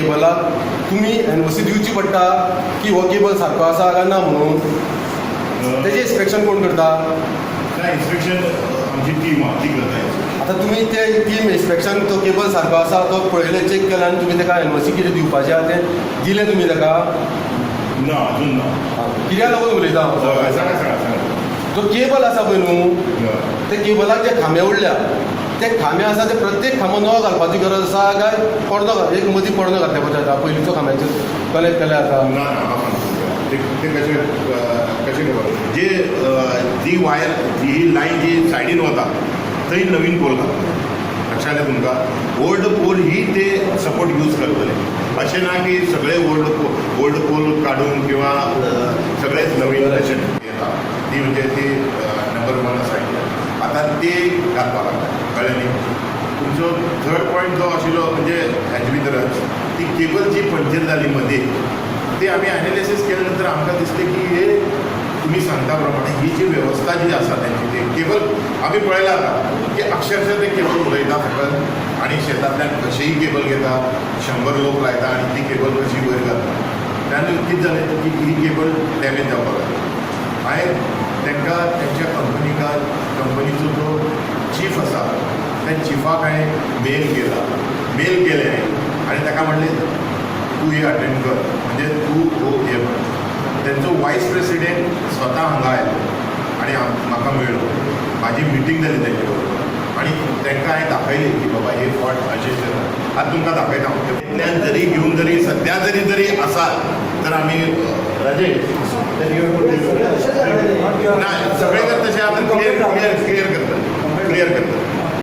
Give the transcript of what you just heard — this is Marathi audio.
केबलाक तुमी एनओसी दिवची पडटा की हो केबल सारको आसा काय ना म्हणून तेजें इन्स्पेक्शन कोण करता? इन्स्पेक्शन आमची टीम ती करता. आतां तुमी ते टीम इन्स्पेक्शन तो केबल सारको आसा तो पळयलें चॅक केलें आनी तुमी ताका एनओसी कितें दिवपाचें आहा तें दिलें तुमी ताका? ना अजून ना. कित्याक लागून उलयता? सांगा सांगा. जो केबल आसा पळय न्हू ते केबलाक जे खांबे उरल्या ते खांबे आसा ते प्रत्येक खांबो नवो घालपाची गरज आसा काय पडदो एक मदीं पडदो घातल्या पडटा पयलींचो खांब्याचो कनेक्ट केल्या आसा? ना ते कशें कशें जे ती वायर ही लायन जी सायडीन वता थंय नवीन पोल घालता. लक्षात येता तुमकां? ओल्ड पोल ही ते सपोर्ट यूज करतले. अशें ना की सगळे ओल्ड पोल काडून किंवा सगळेच नवीन अशें येता. ती म्हणजे ती नंबर 1 आसा. आतां ते घालपाक लागता. कळ्ळें न्ही? तुमचो थर्ड पॉयंट जो आशिल्लो म्हणजे हाजे भितरच ती केबल जी पंक्चर जाली मदीं ते आमी एनालिसीस केले नंतर आमकां दिसलें की हे तुम्ही सांगता प्रमाणे ही जी व्यवस्था जी आसा त्यांची ते केबल आम्ही पळयला आता की अक्षरशः ते केबल उडयता फकत आणि शेतांतल्यान कशीय केबल घेता 100 लोक लायता आणि ती केबल कशी वयर घालता. त्यानंतर कितें जालें की ही केबल डॅमेज जावपाक लागली. हांवें तांकां त्यांच्या कंपनीचो जो चीफ आसा त्या चिफाक हांवें मेल केले आणि ताका म्हणलें तूं हे अटेंड कर म्हणजे तूं हो हे म्हण. त्यांचो वायस प्रेसिडेंट स्वता हांगा आयलो आणि म्हाका मेळ्ळो. म्हाजी मिटींग जाली तेंचे बरोबर आणि तांकां हांवें दाखयली की बाबा हे फॉल्ट अशें आतां तुमकां दाखयता. इतल्यान जरी घेवन जरी सद्या जरी आसात तर आमी राजेश ना सगळे तर तशें आतां क्लियर करता.